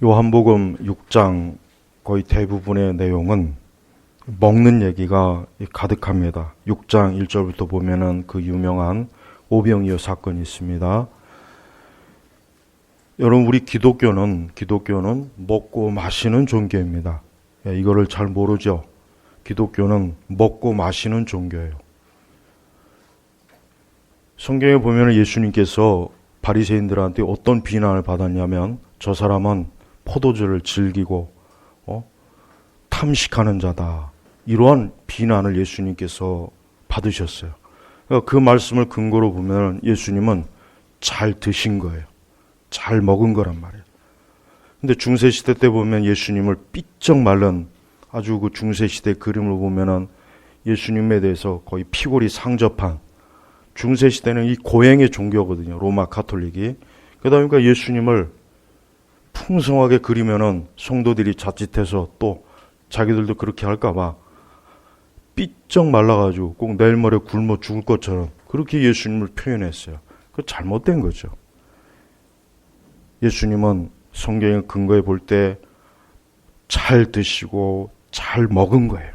요한복음 6장 거의 대부분의 내용은 먹는 얘기가 가득합니다. 6장 1절부터 보면은 그 유명한 오병이어 사건이 있습니다. 여러분, 우리 기독교는 먹고 마시는 종교입니다. 이거를 잘 모르죠. 기독교는 먹고 마시는 종교예요. 성경에 보면 예수님께서 바리새인들한테 어떤 비난을 받았냐면, 저 사람은 포도주를 즐기고 탐식하는 자다, 이러한 비난을 예수님께서 받으셨어요. 그러니까 그 말씀을 근거로 보면 예수님은 잘 드신 거예요. 잘 먹은 거란 말이에요. 근데 중세시대 때 보면 예수님을 삐쩍 말른 아주 그 중세시대 그림을 보면은 예수님에 대해서 거의 피골이 상접한, 중세시대는 이 고행의 종교거든요. 로마 가톨릭이. 그러니까 예수님을 풍성하게 그리면은 성도들이 자칫해서 또 자기들도 그렇게 할까봐 삐쩍 말라가지고 꼭 내일 모레 굶어 죽을 것처럼 그렇게 예수님을 표현했어요. 그거 잘못된 거죠. 예수님은 성경의 근거에 볼 때 잘 드시고 잘 먹은 거예요.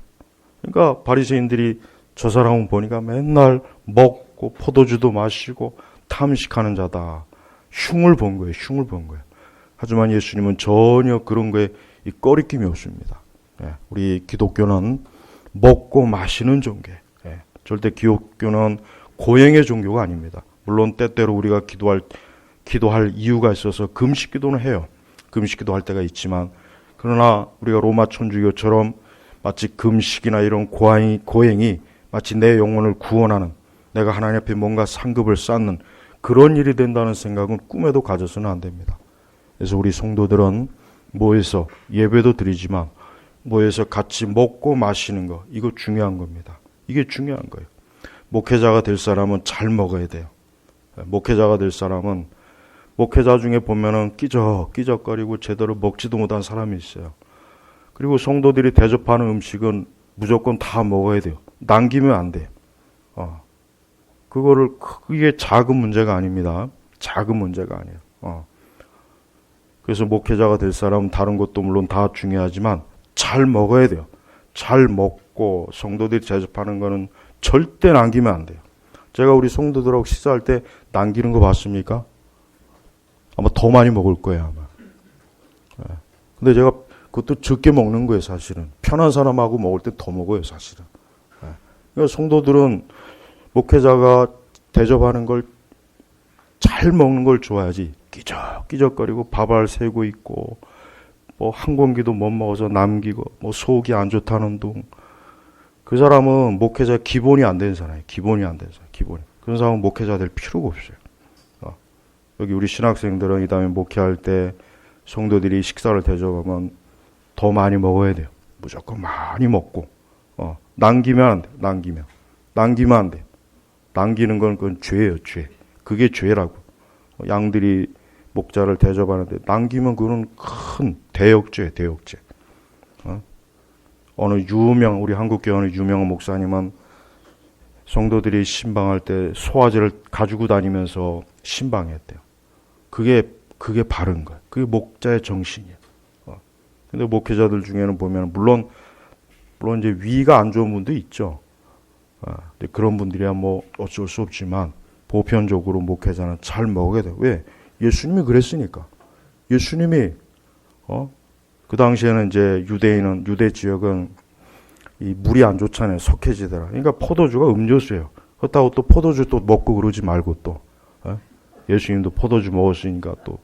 그러니까 바리새인들이 저 사람은 보니까 맨날 먹고 포도주도 마시고 탐식하는 자다, 흉을 본 거예요. 흉을 본 거예요. 하지만 예수님은 전혀 그런 거에 꺼리낌이 없습니다. 우리 기독교는 먹고 마시는 종교예요. 절대 기독교는 고행의 종교가 아닙니다. 물론 때때로 우리가 기도할 이유가 있어서 금식 기도는 해요. 금식 기도할 때가 있지만, 그러나 우리가 로마 천주교처럼 마치 금식이나 이런 고행이 마치 내 영혼을 구원하는, 내가 하나님 앞에 뭔가 상급을 쌓는 그런 일이 된다는 생각은 꿈에도 가져서는 안 됩니다. 그래서 우리 성도들은 모여서 예배도 드리지만 모여서 같이 먹고 마시는 거, 이거 중요한 겁니다. 이게 중요한 거예요. 목회자가 될 사람은 잘 먹어야 돼요. 목회자가 될 사람은, 목회자 중에 보면은 끼적끼적거리고 제대로 먹지도 못한 사람이 있어요. 그리고 성도들이 대접하는 음식은 무조건 다 먹어야 돼요. 남기면 안 돼요. 그게 작은 문제가 아닙니다. 작은 문제가 아니에요. 그래서 목회자가 될 사람은 다른 것도 물론 다 중요하지만 잘 먹어야 돼요. 잘 먹고 성도들이 대접하는 거는 절대 남기면 안 돼요. 제가 우리 성도들하고 식사할 때 남기는 거 봤습니까? 아마 더 많이 먹을 거예요, 아마. 근데 제가 그것도 적게 먹는 거예요, 사실은. 편한 사람하고 먹을 때 더 먹어요, 사실은. 그러니까 성도들은 목회자가 대접하는 걸 잘 먹는 걸 좋아하지, 끼적끼적거리고 밥알 새고 있고 뭐 한 공기도 못 먹어서 남기고 뭐 속이 안 좋다는 둥, 그 사람은 목회자 기본이 안 되는 사람이에요. 기본이 안 되는 사람, 기본이. 그런 사람은 목회자 될 필요가 없어요. 여기 우리 신학생들은 이 다음에 목회할 때 성도들이 식사를 대접하면 더 많이 먹어야 돼요. 무조건 많이 먹고, 남기면 안 돼. 남기면 안 돼. 남기는 건 그건 죄예요, 죄. 그게 죄라고. 양들이 목자를 대접하는데 남기면 그건 큰 대역죄. 우리 한국교회 어느 유명한 목사님은 성도들이 신방할 때 소화제를 가지고 다니면서 신방했대요. 그게 바른 거예요. 그게 목자의 정신이에요. 근데 목회자들 중에는 보면 물론 이제 위가 안 좋은 분도 있죠. 근데 그런 분들이야 뭐 어쩔 수 없지만 보편적으로 목회자는 잘 먹어야 돼요. 왜? 예수님이 그랬으니까. 예수님이 그 당시에는 이제 유대 지역은 이 물이 안 좋잖아요. 석회지대라. 그러니까 포도주가 음료수예요. 그렇다고 또 포도주 또 먹고 그러지 말고 또 예수님도 포도주 먹었으니까 또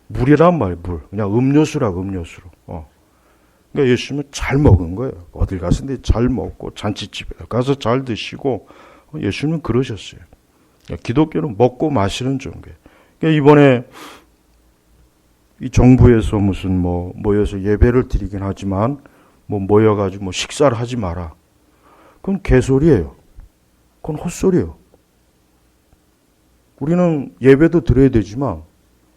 물이란 말이에요. 물. 그냥 음료수로. 그러니까 예수님은 잘 먹은 거예요. 어딜 갔는데 잘 먹고 잔치집에 가서 잘 드시고, 예수님은 그러셨어요. 그러니까 기독교는 먹고 마시는 종교예요. 그러니까 이번에 이 정부에서 무슨 모여서 예배를 드리긴 하지만 모여가지고 식사를 하지 마라. 그건 개소리예요. 그건 헛소리예요. 우리는 예배도 드려야 되지만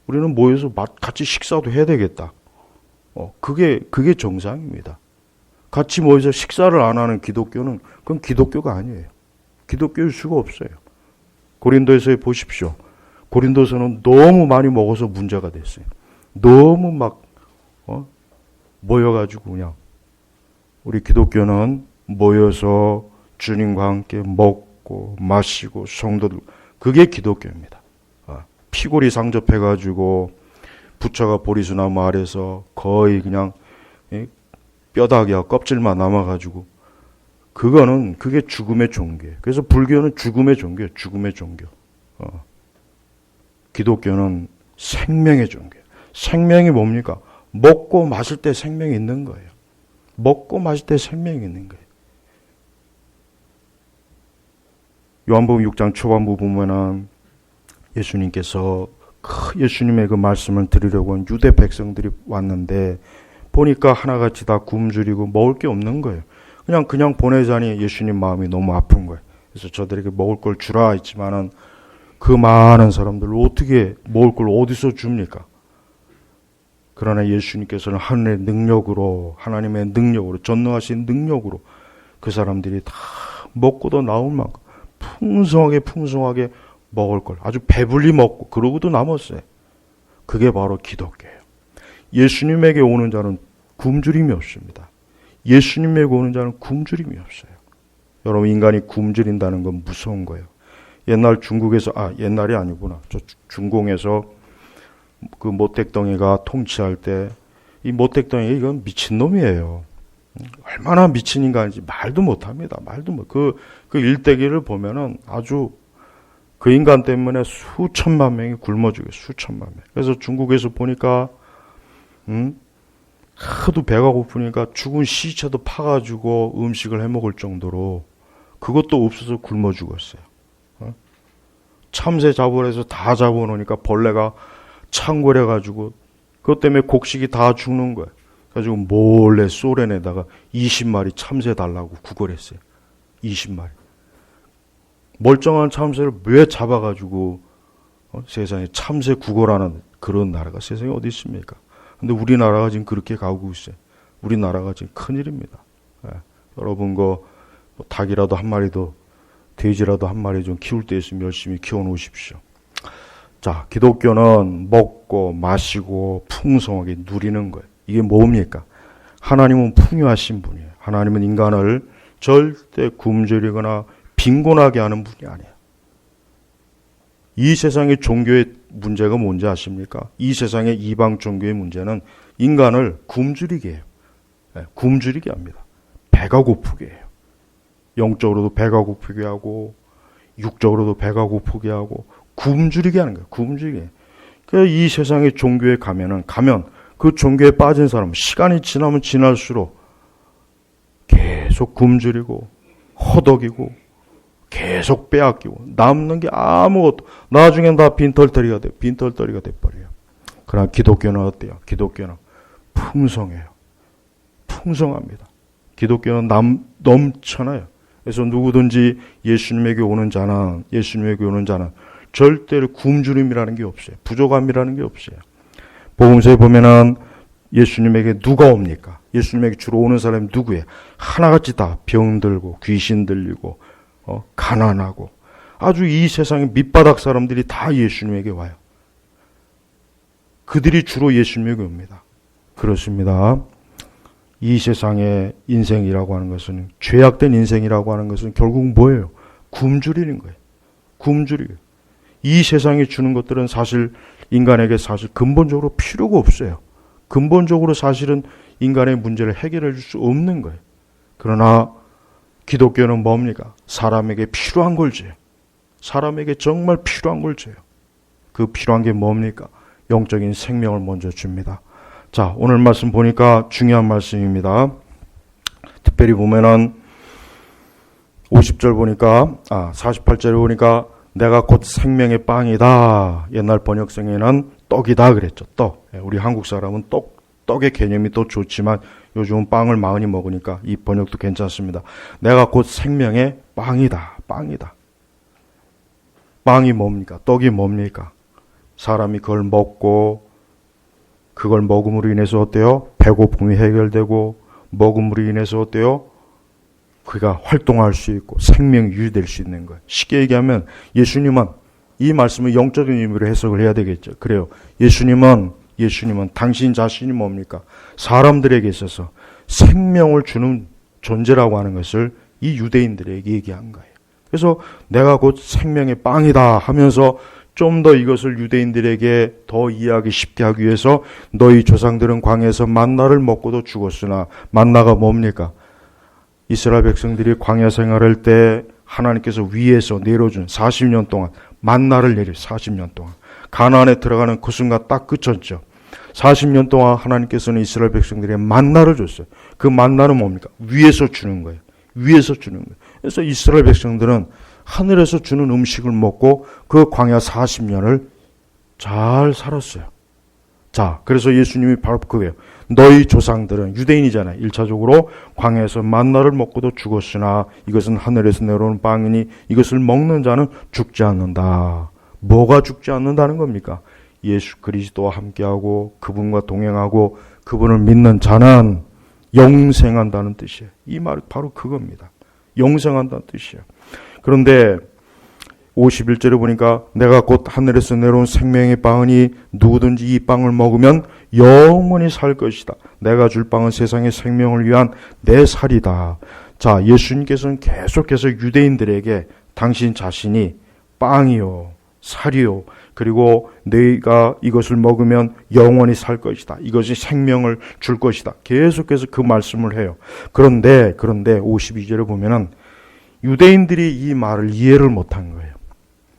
우리는 모여서 같이 식사도 해야 되겠다. 그게 정상입니다. 같이 모여서 식사를 안 하는 기독교는 그건 기독교가 아니에요. 기독교일 수가 없어요. 고린도에서 보십시오. 고린도서는 너무 많이 먹어서 문제가 됐어요. 너무 막 모여가지고 그냥 우리 기독교는 모여서 주님과 함께 먹고 마시고 성도들 그게 기독교입니다. 피골이 상접해가지고 부처가 보리수나무 아래서 거의 그냥 뼈다귀와 껍질만 남아가지고 그게 죽음의 종교예요. 그래서 불교는 죽음의 종교예요. 죽음의 종교. 기독교는 생명의 종교예요. 생명이 뭡니까? 먹고 마실 때 생명이 있는 거예요. 먹고 마실 때 생명이 있는 거예요. 요한복음 6장 초반부 보면은 예수님께서 예수님의 그 말씀을 들으려고 한 유대 백성들이 왔는데 보니까 하나같이 다 굶주리고 먹을 게 없는 거예요. 그냥 보내자니 예수님 마음이 너무 아픈 거예요. 그래서 저들에게 먹을 걸 주라 했지만은 그 많은 사람들 어떻게 먹을 걸 어디서 줍니까? 그러나 예수님께서는 하늘의 능력으로 하나님의 능력으로 전능하신 능력으로 그 사람들이 다 먹고도 나올 만큼 풍성하게 먹을 걸 아주 배불리 먹고 그러고도 남았어요. 그게 바로 기독교예요. 예수님에게 오는 자는 굶주림이 없습니다. 예수님에게 오는 자는 굶주림이 없어요. 여러분 인간이 굶주린다는 건 무서운 거예요. 옛날 중국에서 옛날이 아니구나. 저 중공에서 그 모택동이가 통치할 때 이 모택동이 이건 미친놈이에요. 얼마나 미친 인간인지 말도 못합니다. 그 일대기를 보면은 아주 그 인간 때문에 수천만 명이 굶어 죽어요. 수천만 명. 그래서 중국에서 보니까 하도 배가 고프니까 죽은 시체도 파가지고 음식을 해먹을 정도로 그것도 없어서 굶어 죽었어요. 참새 잡으래서 다 잡아놓으니까 벌레가 창궐해가지고 그것 때문에 곡식이 다 죽는 거예요. 그래가지고 몰래 소련에다가 20마리 참새 달라고 구걸했어요. 20마리. 멀쩡한 참새를 왜 잡아가지고 세상에 참새 구걸하는 그런 나라가 세상에 어디 있습니까? 근데 우리나라가 지금 그렇게 가고 있어요. 우리나라가 지금 큰일입니다. 여러분 닭이라도 한 마리도 돼지라도 한 마리 좀 키울 때 있으면 열심히 키워놓으십시오. 자, 기독교는 먹고 마시고 풍성하게 누리는 거예요. 이게 뭡니까? 하나님은 풍요하신 분이에요. 하나님은 인간을 절대 굶주리거나 빈곤하게 하는 분이 아니에요. 이 세상의 종교의 문제가 뭔지 아십니까? 이 세상의 이방 종교의 문제는 인간을 굶주리게 해요. 굶주리게 합니다. 배가 고프게 해요. 영적으로도 배가 고프게 하고 육적으로도 배가 고프게 하고 굶주리게 하는 거예요. 굶주리게. 그래서 이 세상의 종교에 가면 그 종교에 빠진 사람은 시간이 지나면 지날수록 계속 굶주리고 허덕이고 계속 빼앗기고 남는 게 아무것도 나중엔 다 빈털터리가 돼버려요. 그러나 기독교는 어때요? 기독교는 풍성해요. 풍성합니다. 기독교는 넘쳐나요. 그래서 누구든지 예수님에게 오는 자는 절대로 굶주림이라는 게 없어요. 부족함이라는 게 없어요. 복음서에 보면은 예수님에게 누가 옵니까? 예수님에게 주로 오는 사람이 누구예요? 하나같이 다 병들고 귀신 들리고 가난하고 아주 이 세상의 밑바닥 사람들이 다 예수님에게 와요. 그들이 주로 예수님에게 옵니다. 그렇습니다. 이 세상의 인생이라고 하는 것은 죄악된 인생이라고 하는 것은 결국 뭐예요? 굶주리는 거예요. 굶주리고 이 세상이 주는 것들은 사실 인간에게 사실 근본적으로 필요가 없어요. 근본적으로 사실은 인간의 문제를 해결해 줄 수 없는 거예요. 그러나 기독교는 뭡니까? 사람에게 필요한 걸 줘요. 사람에게 정말 필요한 걸 줘요. 그 필요한 게 뭡니까? 영적인 생명을 먼저 줍니다. 자, 오늘 말씀 보니까 중요한 말씀입니다. 특별히 보면은 50절 보니까 48절에 보니까 내가 곧 생명의 빵이다. 옛날 번역성에는 떡이다 그랬죠. 떡. 우리 한국 사람은 떡의 개념이 또 좋지만 요즘은 빵을 많이 먹으니까 이 번역도 괜찮습니다. 내가 곧 생명의 빵이다. 빵이 뭡니까? 떡이 뭡니까? 사람이 그걸 먹고 그걸 먹음으로 인해서 어때요? 배고픔이 해결되고 먹음으로 인해서 어때요? 그가 활동할 수 있고 생명이 유지될 수 있는 거예요. 쉽게 얘기하면 예수님은 이 말씀을 영적인 의미로 해석을 해야 되겠죠. 그래요. 예수님은 예수님은 당신 자신이 뭡니까? 사람들에게 있어서 생명을 주는 존재라고 하는 것을 이 유대인들에게 얘기한 거예요. 그래서 내가 곧 생명의 빵이다 하면서 좀 더 이것을 유대인들에게 더 이해하기 쉽게 하기 위해서 너희 조상들은 광야에서 만나를 먹고도 죽었으나 만나가 뭡니까? 이스라엘 백성들이 광야 생활할 때 하나님께서 위에서 내려준 40년 동안 만나를 내려 40년 동안 가나안에 들어가는 그 순간 딱 그쳤죠. 40년 동안 하나님께서는 이스라엘 백성들에게 만나를 줬어요. 그 만나는 뭡니까? 위에서 주는 거예요. 위에서 주는 거예요. 그래서 이스라엘 백성들은 하늘에서 주는 음식을 먹고 그 광야 40년을 잘 살았어요. 자, 그래서 예수님이 바로 그거예요. 너희 조상들은 유대인이잖아요. 1차적으로 광야에서 만나를 먹고도 죽었으나 이것은 하늘에서 내려오는 빵이니 이것을 먹는 자는 죽지 않는다. 뭐가 죽지 않는다는 겁니까? 예수 그리스도와 함께하고 그분과 동행하고 그분을 믿는 자는 영생한다는 뜻이에요. 이 말이 바로 그겁니다. 영생한다는 뜻이에요. 그런데 51절에 보니까 내가 곧 하늘에서 내려온 생명의 빵이니 누구든지 이 빵을 먹으면 영원히 살 것이다. 내가 줄 빵은 세상의 생명을 위한 내 살이다. 자, 예수님께서는 계속해서 유대인들에게 당신 자신이 빵이요, 살이요, 그리고 너희가 이것을 먹으면 영원히 살 것이다. 이것이 생명을 줄 것이다. 계속해서 그 말씀을 해요. 그런데 52절에 보면은 유대인들이 이 말을 이해를 못한 거예요.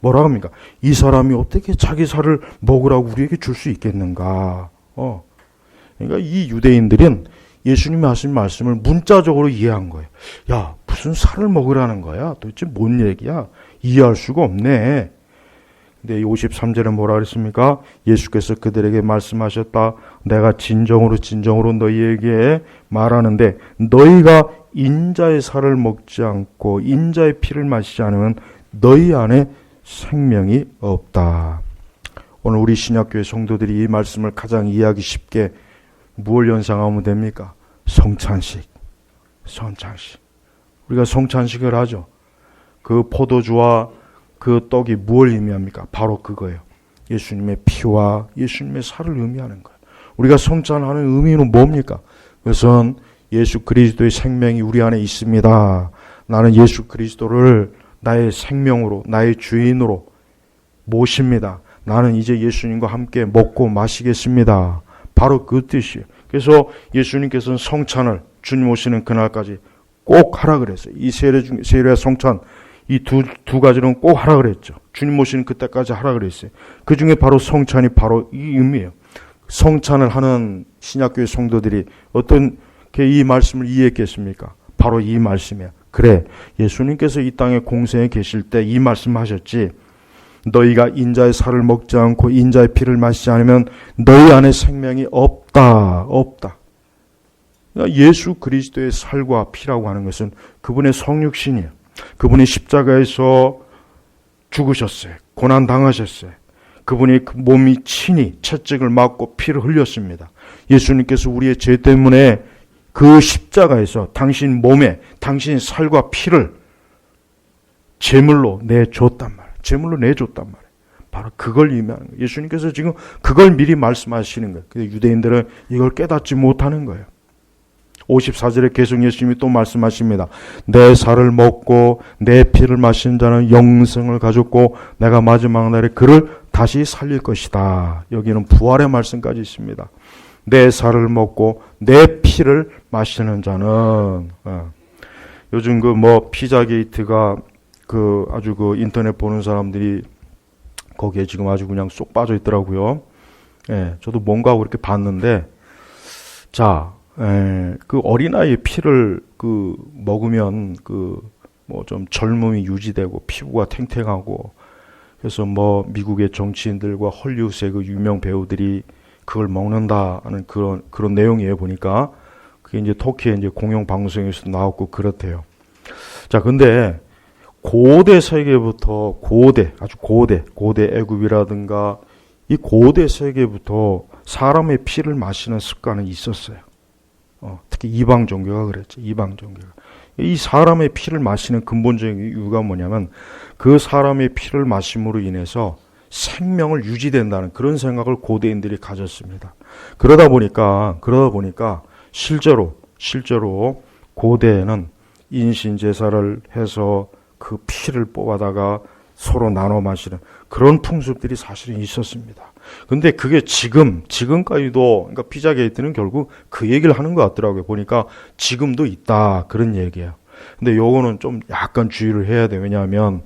뭐라 합니까? 이 사람이 어떻게 자기 살을 먹으라고 우리에게 줄 수 있겠는가? 그러니까 이 유대인들은 예수님이 하신 말씀을 문자적으로 이해한 거예요. 야, 무슨 살을 먹으라는 거야? 도대체 뭔 얘기야? 이해할 수가 없네. 근데 53절에 뭐라 그랬습니까? 예수께서 그들에게 말씀하셨다. 내가 진정으로 너희에게 말하는데 너희가 인자의 살을 먹지 않고 인자의 피를 마시지 않으면 너희 안에 생명이 없다. 오늘 우리 신약교회 성도들이 이 말씀을 가장 이해하기 쉽게 무엇을 연상하면 됩니까? 성찬식. 우리가 성찬식을 하죠. 그 포도주와 그 떡이 무엇을 의미합니까? 바로 그거예요. 예수님의 피와 예수님의 살을 의미하는 거예요. 우리가 성찬하는 의미는 뭡니까? 그것은 예수 그리스도의 생명이 우리 안에 있습니다. 나는 예수 그리스도를 나의 생명으로, 나의 주인으로 모십니다. 나는 이제 예수님과 함께 먹고 마시겠습니다. 바로 그 뜻이에요. 그래서 예수님께서는 성찬을 주님 오시는 그날까지 꼭 하라 그랬어요. 이 세례 성찬 이 두 가지는 꼭 하라 그랬죠. 주님 오시는 그때까지 하라 그랬어요. 그 중에 바로 성찬이 바로 이 의미예요. 성찬을 하는 신약교회 성도들이 어떻게 이 말씀을 이해했겠습니까? 바로 이 말씀이에요. 그래, 예수님께서 이 땅에 공생에 계실 때 이 말씀하셨지. 너희가 인자의 살을 먹지 않고 인자의 피를 마시지 않으면 너희 안에 생명이 없다. 그러니까 예수 그리스도의 살과 피라고 하는 것은 그분의 성육신이에요. 그분이 십자가에서 죽으셨어요. 고난당하셨어요. 그분이 그 몸이 친히 채찍을 맞고 피를 흘렸습니다. 예수님께서 우리의 죄 때문에 그 십자가에서 당신 몸에 당신 살과 피를 제물로 내줬단 말이에요. 바로 그걸 의미하는 거예요. 예수님께서 지금 그걸 미리 말씀하시는 거예요. 근데 유대인들은 이걸 깨닫지 못하는 거예요. 54절에 계속 예수님이 또 말씀하십니다. 내 살을 먹고 내 피를 마시는 자는 영생을 가졌고 내가 마지막 날에 그를 다시 살릴 것이다. 여기는 부활의 말씀까지 있습니다. 내 살을 먹고 내 피를 마시는 자는 요즘 피자 게이트가 아주 인터넷 보는 사람들이 거기에 지금 아주 그냥 쏙 빠져 있더라고요. 예, 저도 뭔가 하고 이렇게 봤는데 그 어린아이의 피를 먹으면 좀 젊음이 유지되고 피부가 탱탱하고 그래서 미국의 정치인들과 헐리우드의 그 유명 배우들이 그걸 먹는다는 그런 내용이에요. 보니까 그게 이제 터키의 이제 공영 방송에서 나왔고 그렇대요. 자, 근데 고대 세계부터 아주 고대 애굽이라든가 이 고대 세계부터 사람의 피를 마시는 습관은 있었어요. 특히 이방 종교가 그랬죠. 이방 종교가. 이 사람의 피를 마시는 근본적인 이유가 뭐냐면 그 사람의 피를 마심으로 인해서 생명을 유지된다는 그런 생각을 고대인들이 가졌습니다. 그러다 보니까 실제로 고대에는 인신제사를 해서 그 피를 뽑아다가 서로 나눠 마시는 그런 풍습들이 사실은 있었습니다. 근데 그게 지금까지도, 그러니까 피자 게이트는 결국 그 얘기를 하는 것 같더라고요. 보니까 지금도 있다. 그런 얘기예요. 근데 요거는 좀 약간 주의를 해야 돼요. 왜냐하면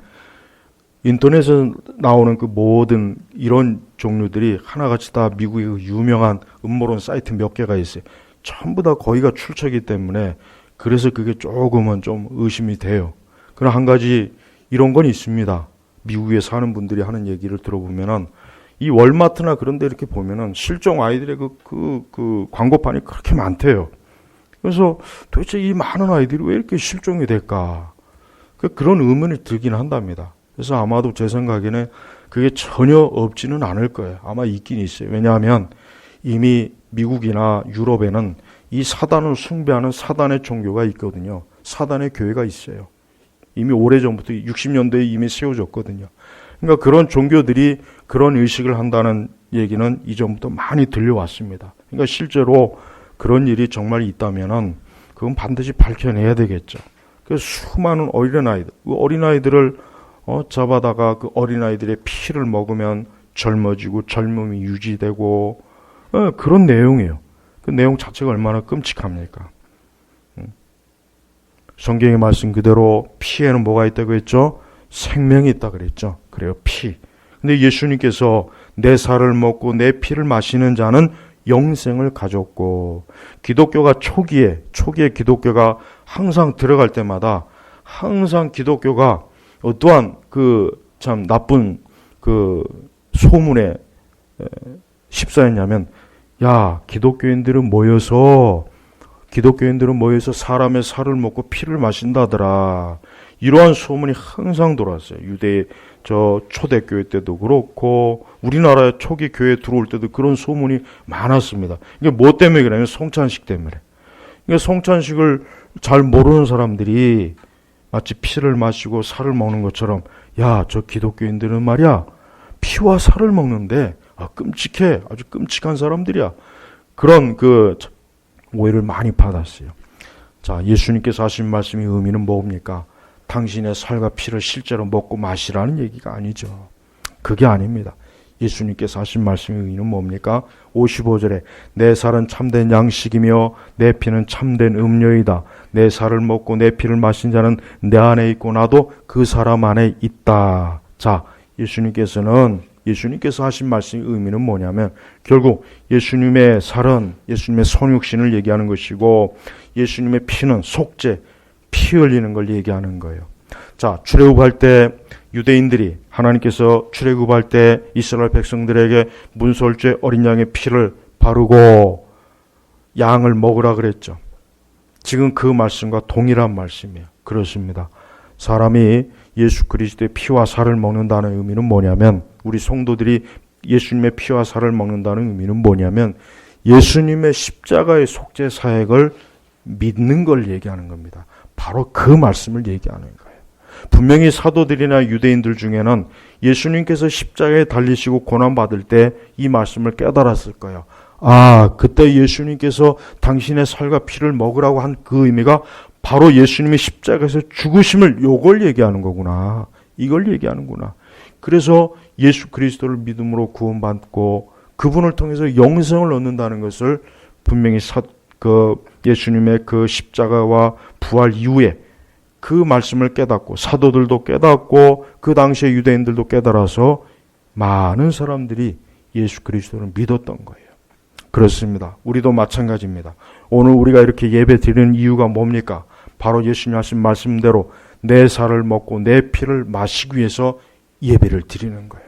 인터넷에 나오는 그 모든 이런 종류들이 하나같이 다 미국의 그 유명한 음모론 사이트 몇 개가 있어요. 전부 다 거기가 출처이기 때문에 그래서 그게 조금은 좀 의심이 돼요. 그러나 한 가지 이런 건 있습니다. 미국에 사는 분들이 하는 얘기를 들어보면은 이 월마트나 그런 데 이렇게 보면은 실종 아이들의 그 광고판이 그렇게 많대요. 그래서 도대체 이 많은 아이들이 왜 이렇게 실종이 될까? 그런 의문이 들긴 한답니다. 그래서 아마도 제 생각에는 그게 전혀 없지는 않을 거예요. 아마 있긴 있어요. 왜냐하면 이미 미국이나 유럽에는 이 사단을 숭배하는 사단의 종교가 있거든요. 사단의 교회가 있어요. 이미 오래전부터 60년대에 이미 세워졌거든요. 그러니까 그런 종교들이 그런 의식을 한다는 얘기는 이전부터 많이 들려왔습니다. 그러니까 실제로 그런 일이 정말 있다면은 그건 반드시 밝혀내야 되겠죠. 그래서 수많은 어린아이들, 그 어린아이들을 잡아다가 그 어린아이들의 피를 먹으면 젊어지고 젊음이 유지되고 그런 내용이에요. 그 내용 자체가 얼마나 끔찍합니까? 성경의 말씀 그대로 피에는 뭐가 있다고 했죠? 생명이 있다 그랬죠. 그래요, 피. 근데 예수님께서 내 살을 먹고 내 피를 마시는 자는 영생을 가졌고, 기독교가 초기에 기독교가 항상 들어갈 때마다 항상 기독교가 어떠한 참 나쁜 소문에 휩싸였냐면, 야, 기독교인들은 모여서 사람의 살을 먹고 피를 마신다더라. 이러한 소문이 항상 돌았어요. 유대 초대교회 때도 그렇고 우리나라의 초기 교회 들어올 때도 그런 소문이 많았습니다. 이게 뭐 때문에 그러냐면 성찬식 때문에. 그러니까 성찬식을 잘 모르는 사람들이 마치 피를 마시고 살을 먹는 것처럼, 야, 저 기독교인들은 말이야 피와 살을 먹는데 끔찍해. 아주 끔찍한 사람들이야. 그런 오해를 많이 받았어요. 자, 예수님께서 하신 말씀의 의미는 뭡니까? 당신의 살과 피를 실제로 먹고 마시라는 얘기가 아니죠. 그게 아닙니다. 예수님께서 하신 말씀의 의미는 뭡니까? 55절에 내 살은 참된 양식이며 내 피는 참된 음료이다. 내 살을 먹고 내 피를 마신 자는 내 안에 있고 나도 그 사람 안에 있다. 자, 예수님께서 하신 말씀의 의미는 뭐냐면 결국 예수님의 살은 예수님의 성육신을 얘기하는 것이고 예수님의 피는 속죄, 피 흘리는 걸 얘기하는 거예요. 자, 출애굽할 때 유대인들이 하나님께서 출애굽할 때 이스라엘 백성들에게 문설주의 어린 양의 피를 바르고 양을 먹으라 그랬죠. 지금 그 말씀과 동일한 말씀이에요. 그렇습니다. 사람이 예수 그리스도의 피와 살을 먹는다는 의미는 뭐냐면, 우리 성도들이 예수님의 피와 살을 먹는다는 의미는 뭐냐면 예수님의 십자가의 속죄 사역을 믿는 걸 얘기하는 겁니다. 바로 그 말씀을 얘기하는 거예요. 분명히 사도들이나 유대인들 중에는 예수님께서 십자가에 달리시고 고난받을 때 이 말씀을 깨달았을 거예요. 아, 그때 예수님께서 당신의 살과 피를 먹으라고 한 그 의미가 바로 예수님이 십자가에서 죽으심을 요걸 얘기하는 거구나. 이걸 얘기하는구나. 그래서 예수 그리스도를 믿음으로 구원받고 그분을 통해서 영생을 얻는다는 것을 분명히 예수님의 그 십자가와 부활 이후에 그 말씀을 깨닫고 사도들도 깨닫고 그 당시의 유대인들도 깨달아서 많은 사람들이 예수 그리스도를 믿었던 거예요. 그렇습니다. 우리도 마찬가지입니다. 오늘 우리가 이렇게 예배 드리는 이유가 뭡니까? 바로 예수님 하신 말씀대로 내 살을 먹고 내 피를 마시기 위해서 예배를 드리는 거예요.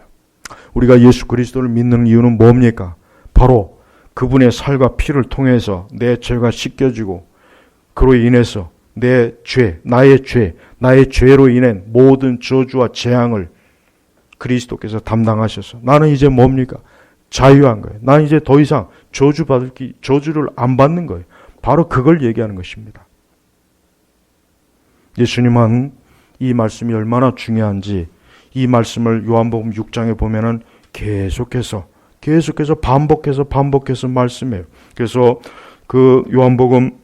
우리가 예수 그리스도를 믿는 이유는 뭡니까? 바로 그분의 살과 피를 통해서 내 죄가 씻겨지고 그로 인해서 나의 죄로 인한 모든 저주와 재앙을 그리스도께서 담당하셔서 나는 이제 뭡니까? 자유한 거예요. 나는 이제 더 이상 저주를 안 받는 거예요. 바로 그걸 얘기하는 것입니다. 예수님은 이 말씀이 얼마나 중요한지 이 말씀을 요한복음 6장에 보면은 계속해서 반복해서 말씀해요. 그래서 그 요한복음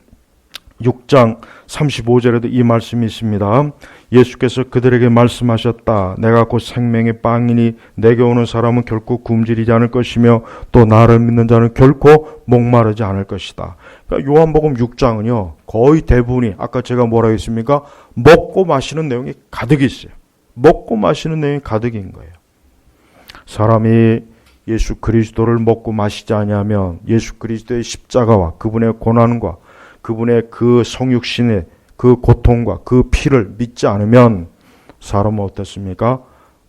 6장 35절에도 이 말씀이 있습니다. 예수께서 그들에게 말씀하셨다. 내가 곧 생명의 빵이니 내게 오는 사람은 결코 굶주리지 않을 것이며 또 나를 믿는 자는 결코 목마르지 않을 것이다. 그러니까 요한복음 6장은요. 거의 대부분이 아까 제가 뭐라고 했습니까? 먹고 마시는 내용이 가득 있어요. 먹고 마시는 내용이 가득인 거예요. 사람이 예수 그리스도를 먹고 마시지 아니하면 예수 그리스도의 십자가와 그분의 고난과 그분의 그 성육신의 그 고통과 그 피를 믿지 않으면 사람은 어떻습니까?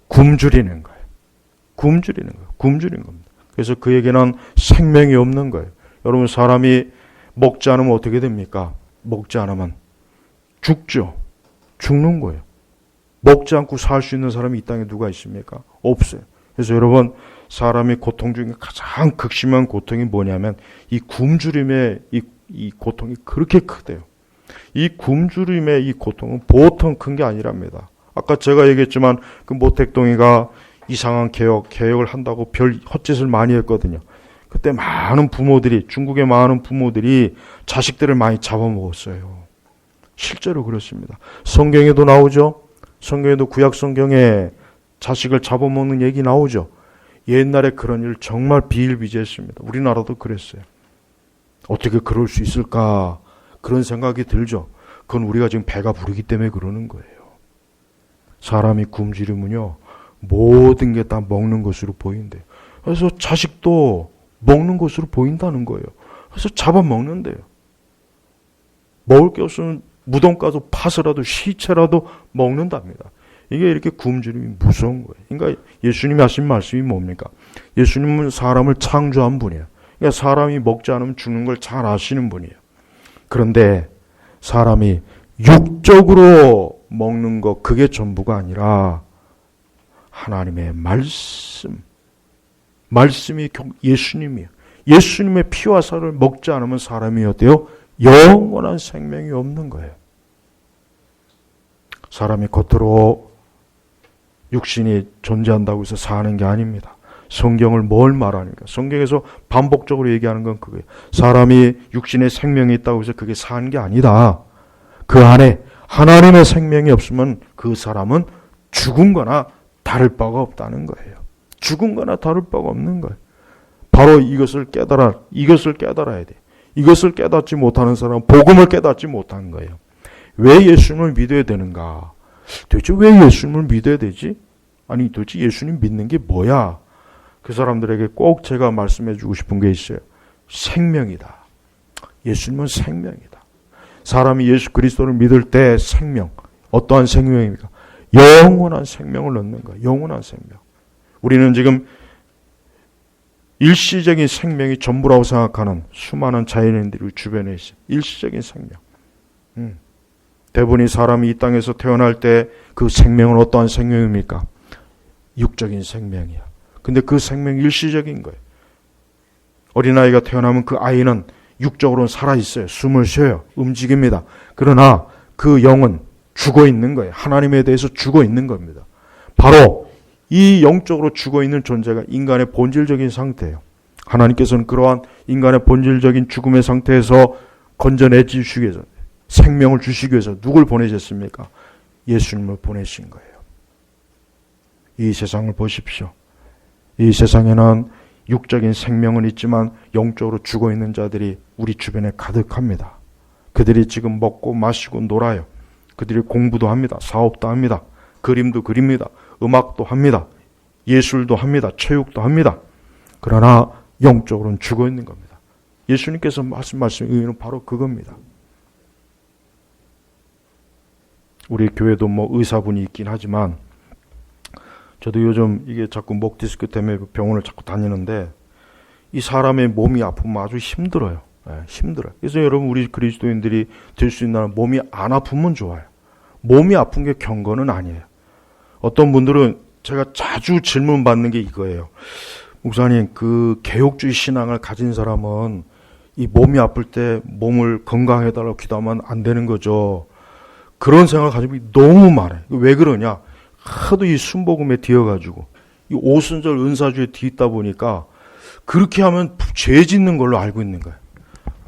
굶주리는 거예요. 굶주리는 겁니다. 그래서 그에게는 생명이 없는 거예요. 여러분, 사람이 먹지 않으면 어떻게 됩니까? 먹지 않으면 죽죠. 죽는 거예요. 먹지 않고 살 수 있는 사람이 이 땅에 누가 있습니까? 없어요. 그래서 여러분, 사람의 고통 중에 가장 극심한 고통이 뭐냐면 이 굶주림의 이 고통이 그렇게 크대요. 이 굶주림의 이 고통은 보통 큰 게 아니랍니다. 아까 제가 얘기했지만 그 모택동이가 이상한 개혁을 한다고 별 헛짓을 많이 했거든요. 그때 중국의 많은 부모들이 자식들을 많이 잡아먹었어요. 실제로 그렇습니다. 성경에도 나오죠. 성경에도 구약 성경에 자식을 잡아먹는 얘기 나오죠. 옛날에 그런 일 정말 비일비재했습니다. 우리나라도 그랬어요. 어떻게 그럴 수 있을까? 그런 생각이 들죠. 그건 우리가 지금 배가 부르기 때문에 그러는 거예요. 사람이 굶주리면요, 모든 게 다 먹는 것으로 보인대요. 그래서 자식도 먹는 것으로 보인다는 거예요. 그래서 잡아먹는데요. 먹을 게 없으면 무덤 가서 파서라도 시체라도 먹는답니다. 이게 이렇게 굶주림이 무서운 거예요. 그러니까 예수님이 하신 말씀이 뭡니까? 예수님은 사람을 창조한 분이에요. 그러니까 사람이 먹지 않으면 죽는 걸 잘 아시는 분이에요. 그런데 사람이 육적으로 먹는 것, 그게 전부가 아니라 하나님의 말씀이 예수님이에요. 예수님의 피와 살을 먹지 않으면 사람이 어때요? 영원한 생명이 없는 거예요. 사람이 겉으로 육신이 존재한다고 해서 사는 게 아닙니다. 성경을 뭘 말하니까? 성경에서 반복적으로 얘기하는 건 그거예요. 사람이 육신에 생명이 있다고 해서 그게 사는 게 아니다. 그 안에 하나님의 생명이 없으면 그 사람은 죽은 거나 다를 바가 없다는 거예요. 죽은 거나 다를 바가 없는 거예요. 바로 이것을 깨달아야 돼. 이것을 깨닫지 못하는 사람은 복음을 깨닫지 못한 거예요. 왜 예수님을 믿어야 되는가? 도대체 왜 예수님을 믿어야 되지? 아니, 도대체 예수님 믿는 게 뭐야? 그 사람들에게 꼭 제가 말씀해 주고 싶은 게 있어요. 생명이다. 예수님은 생명이다. 사람이 예수 그리스도를 믿을 때 생명, 어떠한 생명입니까? 영원한 생명을 얻는 거예요. 영원한 생명. 우리는 지금 일시적인 생명이 전부라고 생각하는 수많은 자연인들이 우리 주변에 있어요. 일시적인 생명. 대부분이 사람이 이 땅에서 태어날 때 그 생명은 어떠한 생명입니까? 육적인 생명이야. 근데 그 생명이 일시적인 거예요. 어린아이가 태어나면 그 아이는 육적으로는 살아있어요. 숨을 쉬어요. 움직입니다. 그러나 그 영은 죽어 있는 거예요. 하나님에 대해서 죽어 있는 겁니다. 바로 이 영적으로 죽어 있는 존재가 인간의 본질적인 상태예요. 하나님께서는 그러한 인간의 본질적인 죽음의 상태에서 건져내 주시기 위해서, 생명을 주시기 위해서 누굴 보내셨습니까? 예수님을 보내신 거예요. 이 세상을 보십시오. 이 세상에는 육적인 생명은 있지만 영적으로 죽어 있는 자들이 우리 주변에 가득합니다. 그들이 지금 먹고 마시고 놀아요. 그들이 공부도 합니다. 사업도 합니다. 그림도 그립니다. 음악도 합니다. 예술도 합니다. 체육도 합니다. 그러나 영적으로는 죽어 있는 겁니다. 예수님께서 말씀하신 의미는 바로 그겁니다. 우리 교회도 의사분이 있긴 하지만 저도 요즘 이게 자꾸 목 디스크 때문에 병원을 자꾸 다니는데 이 사람의 몸이 아프면 아주 힘들어요. 힘들어요. 그래서 여러분, 우리 그리스도인들이 될 수 있는 몸이 안 아프면 좋아요. 몸이 아픈 게 경건은 아니에요. 어떤 분들은 제가 자주 질문 받는 게 이거예요. 목사님, 그 개혁주의 신앙을 가진 사람은 이 몸이 아플 때 몸을 건강해달라고 기도하면 안 되는 거죠. 그런 생각을 가지고 너무 많아요. 왜 그러냐? 하도 이 순복음에 뒤어가지고 이 오순절 은사주에 뒤있다 보니까 그렇게 하면 죄 짓는 걸로 알고 있는 거예요.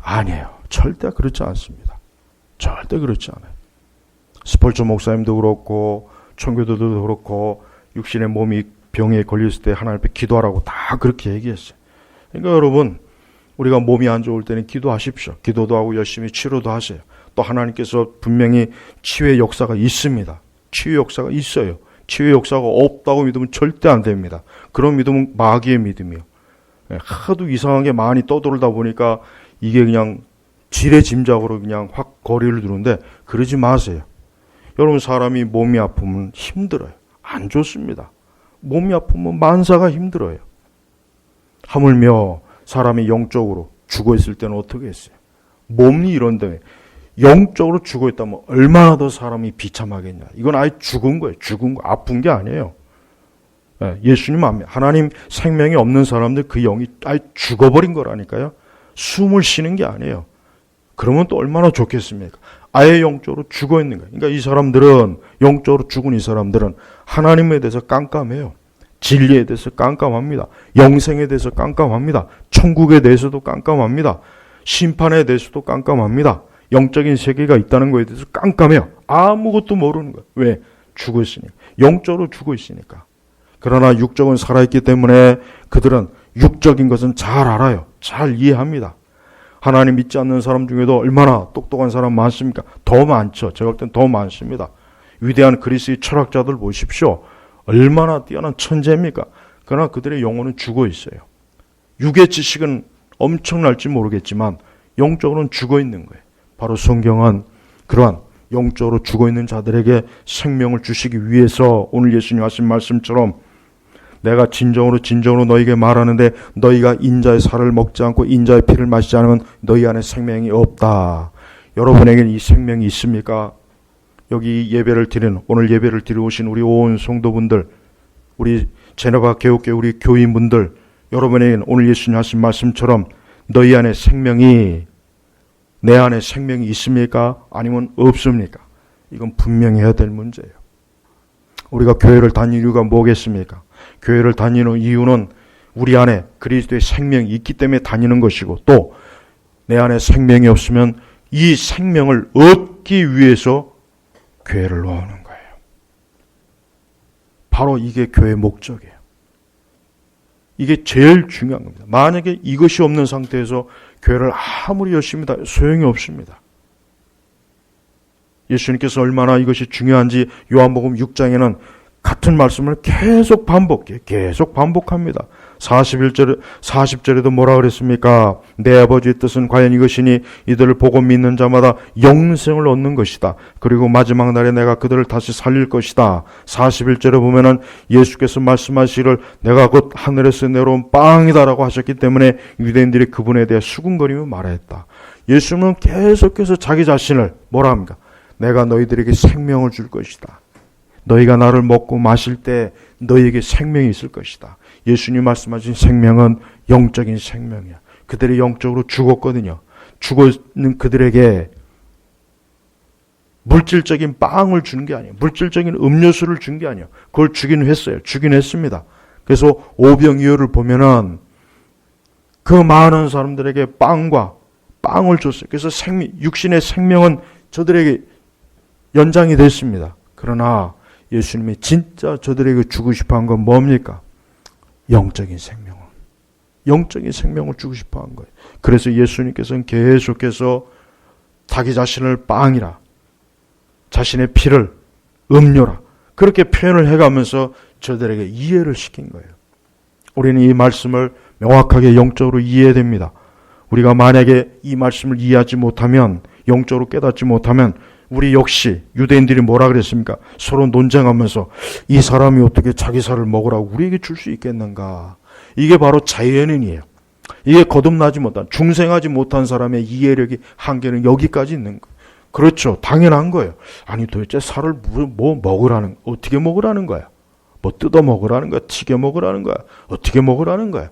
아니에요. 절대 그렇지 않습니다. 절대 그렇지 않아요. 스펄전 목사님도 그렇고 청교도도 그렇고 육신의 몸이 병에 걸렸을 때 하나님 앞에 기도하라고 다 그렇게 얘기했어요. 그러니까 여러분, 우리가 몸이 안 좋을 때는 기도하십시오. 기도도 하고 열심히 치료도 하세요. 또 하나님께서 분명히 치유의 역사가 있습니다. 치유 역사가 있어요. 치유 역사가 없다고 믿으면 절대 안 됩니다. 그런 믿음은 마귀의 믿음이요. 하도 이상한 게 많이 떠돌다 보니까 이게 그냥 지레짐작으로 그냥 확 거리를 두는데 그러지 마세요. 여러분, 사람이 몸이 아프면 힘들어요. 안 좋습니다. 몸이 아프면 만사가 힘들어요. 하물며 사람이 영적으로 죽어 있을 때는 어떻게 했어요? 몸이 이런데 영적으로 죽어 있다면 얼마나 더 사람이 비참하겠냐. 이건 아예 죽은 거예요. 죽은 거, 아픈 게 아니에요. 예수님 아멘. 하나님 생명이 없는 사람들 그 영이 아예 죽어버린 거라니까요. 숨을 쉬는 게 아니에요. 그러면 또 얼마나 좋겠습니까? 아예 영적으로 죽어 있는 거예요. 그러니까 이 사람들은, 영적으로 죽은 이 사람들은 하나님에 대해서 깜깜해요. 진리에 대해서 깜깜합니다. 영생에 대해서 깜깜합니다. 천국에 대해서도 깜깜합니다. 심판에 대해서도 깜깜합니다. 영적인 세계가 있다는 거에 대해서 깜깜해요. 아무것도 모르는 거예요. 왜? 죽어 있으니까. 영적으로 죽어 있으니까. 그러나 육적은 살아있기 때문에 그들은 육적인 것은 잘 알아요. 잘 이해합니다. 하나님 믿지 않는 사람 중에도 얼마나 똑똑한 사람 많습니까? 더 많죠. 제가 볼 땐 더 많습니다. 위대한 그리스의 철학자들 보십시오. 얼마나 뛰어난 천재입니까? 그러나 그들의 영혼은 죽어 있어요. 육의 지식은 엄청날지 모르겠지만 영적으로는 죽어 있는 거예요. 바로 성경은 그러한 영적으로 죽어 있는 자들에게 생명을 주시기 위해서 오늘 예수님 하신 말씀처럼 내가 진정으로 너희에게 말하는데 너희가 인자의 살을 먹지 않고 인자의 피를 마시지 않으면 너희 안에 생명이 없다. 여러분에게는 이 생명이 있습니까? 여기 오늘 예배를 드리러 오신 우리 온 성도분들, 우리 제네바 개옥교회 우리 교인분들, 여러분에게는 오늘 예수님 하신 말씀처럼 너희 안에 생명이, 내 안에 생명이 있습니까? 아니면 없습니까? 이건 분명히 해야 될 문제예요. 우리가 교회를 다니는 이유가 뭐겠습니까? 교회를 다니는 이유는 우리 안에 그리스도의 생명이 있기 때문에 다니는 것이고, 또 내 안에 생명이 없으면 이 생명을 얻기 위해서 교회를 나오는 거예요. 바로 이게 교회의 목적이에요. 이게 제일 중요한 겁니다. 만약에 이것이 없는 상태에서 교회를 아무리 열심히 다 소용이 없습니다. 예수님께서 얼마나 이것이 중요한지 요한복음 6장에는 같은 말씀을 계속 반복합니다. 40절에도 뭐라 그랬습니까? 내 아버지의 뜻은 과연 이것이니 이들을 보고 믿는 자마다 영생을 얻는 것이다. 그리고 마지막 날에 내가 그들을 다시 살릴 것이다. 41절에 보면은 예수께서 말씀하시기를 내가 곧 하늘에서 내려온 빵이다라고 하셨기 때문에 유대인들이 그분에 대해 수군거리며 말했다. 예수님은 계속해서 자기 자신을 뭐라 합니까? 내가 너희들에게 생명을 줄 것이다. 너희가 나를 먹고 마실 때 너희에게 생명이 있을 것이다. 예수님 말씀하신 생명은 영적인 생명이야. 그들이 영적으로 죽었거든요. 죽어있는 그들에게 물질적인 빵을 주는 게 아니에요. 물질적인 음료수를 준 게 아니에요. 그걸 주긴 했어요. 주긴 했습니다. 그래서 오병이어를 보면은 그 많은 사람들에게 빵을 줬어요. 그래서 육신의 생명은 저들에게 연장이 됐습니다. 그러나 예수님이 진짜 저들에게 주고 싶어 한 건 뭡니까? 영적인 생명을 주고 싶어 한 거예요. 그래서 예수님께서는 계속해서 자기 자신을 빵이라, 자신의 피를 음료라, 그렇게 표현을 해가면서 저들에게 이해를 시킨 거예요. 우리는 이 말씀을 명확하게 영적으로 이해해야 됩니다. 우리가 만약에 이 말씀을 이해하지 못하면, 영적으로 깨닫지 못하면 우리 역시 유대인들이 뭐라 그랬습니까? 서로 논쟁하면서 이 사람이 어떻게 자기 살을 먹으라고 우리에게 줄 수 있겠는가? 이게 바로 자연인이에요. 이게 거듭나지 못한, 중생하지 못한 사람의 이해력이 한계는 여기까지 있는 거예요. 그렇죠. 당연한 거예요. 아니 도대체 살을 뭐 먹으라는, 어떻게 먹으라는 거야? 뭐 뜯어 먹으라는 거야? 튀겨 먹으라는 거야? 어떻게 먹으라는 거야?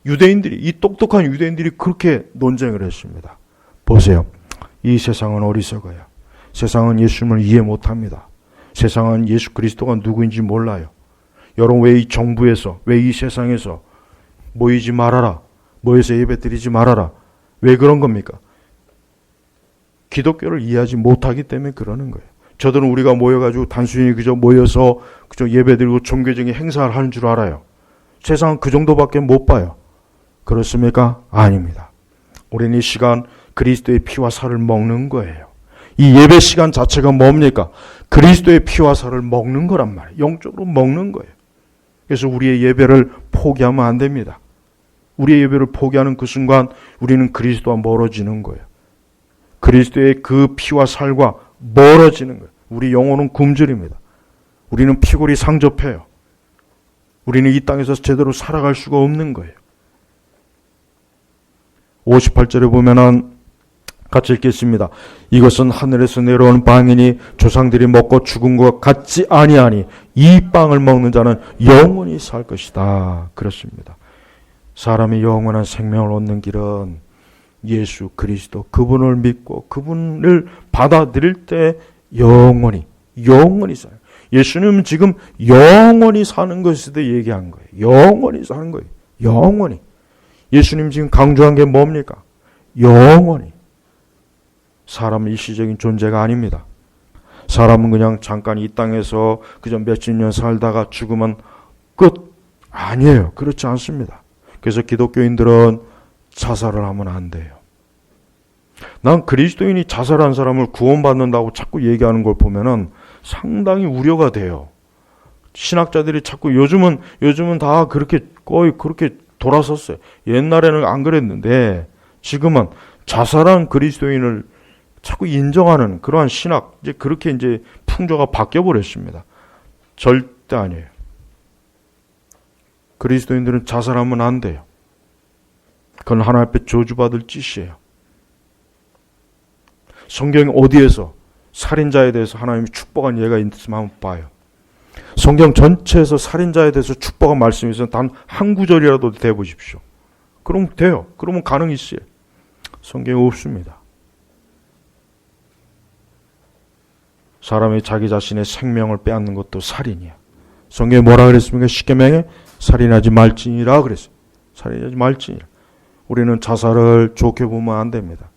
유대인들이, 이 똑똑한 유대인들이 그렇게 논쟁을 했습니다. 보세요. 이 세상은 어리석어요. 세상은 예수님을 이해 못합니다. 세상은 예수 그리스도가 누구인지 몰라요. 여러분 왜 이 정부에서, 왜 이 세상에서 모이지 말아라, 모여서 예배 드리지 말아라, 왜 그런 겁니까? 기독교를 이해하지 못하기 때문에 그러는 거예요. 저들은 우리가 모여가지고 단순히 그저 모여서 그저 예배드리고 종교적인 행사를 하는 줄 알아요. 세상은 그 정도밖에 못 봐요. 그렇습니까? 아닙니다. 우리는 이 시간 그리스도의 피와 살을 먹는 거예요. 이 예배 시간 자체가 뭡니까? 그리스도의 피와 살을 먹는 거란 말이에요. 영적으로 먹는 거예요. 그래서 우리의 예배를 포기하면 안 됩니다. 우리의 예배를 포기하는 그 순간 우리는 그리스도와 멀어지는 거예요. 그리스도의 그 피와 살과 멀어지는 거예요. 우리 영혼은 굶주립니다. 우리는 피골이 상접해요. 우리는 이 땅에서 제대로 살아갈 수가 없는 거예요. 58절에 보면은 같이 읽겠습니다. 이것은 하늘에서 내려온 빵이니 조상들이 먹고 죽은 것 같지 아니하니 이 빵을 먹는 자는 영원히 살 것이다. 그렇습니다. 사람이 영원한 생명을 얻는 길은 예수 그리스도 그분을 믿고 그분을 받아들일 때 영원히 사요. 예수님은 지금 영원히 사는 것에 대해 얘기한 거예요. 영원히 사는 거예요. 영원히. 예수님 지금 강조한 게 뭡니까? 영원히. 사람은 일시적인 존재가 아닙니다. 사람은 그냥 잠깐 이 땅에서 그저 몇십 년 살다가 죽으면 끝. 아니에요. 그렇지 않습니다. 그래서 기독교인들은 자살을 하면 안 돼요. 난 그리스도인이 자살한 사람을 구원받는다고 자꾸 얘기하는 걸 보면은 상당히 우려가 돼요. 신학자들이 자꾸 요즘은 다 그렇게 거의 그렇게 돌아섰어요. 옛날에는 안 그랬는데 지금은 자살한 그리스도인을 자꾸 인정하는 그러한 신학, 이제 그렇게 이제 풍조가 바뀌어 버렸습니다. 절대 아니에요. 그리스도인들은 자살하면 안 돼요. 그건 하나님 앞에 저주받을 짓이에요. 성경 어디에서 살인자에 대해서 하나님이 축복한 예가 있으면 한번 봐요. 성경 전체에서 살인자에 대해서 축복한 말씀이 있으면 단 한 구절이라도 대보십시오. 그럼 돼요. 그러면 가능이 있어요. 성경에 없습니다. 사람이 자기 자신의 생명을 빼앗는 것도 살인이야. 성경에 뭐라 그랬습니까? 십계명에 살인하지 말지니라 그랬어요. 살인하지 말지니라. 우리는 자살을 좋게 보면 안 됩니다.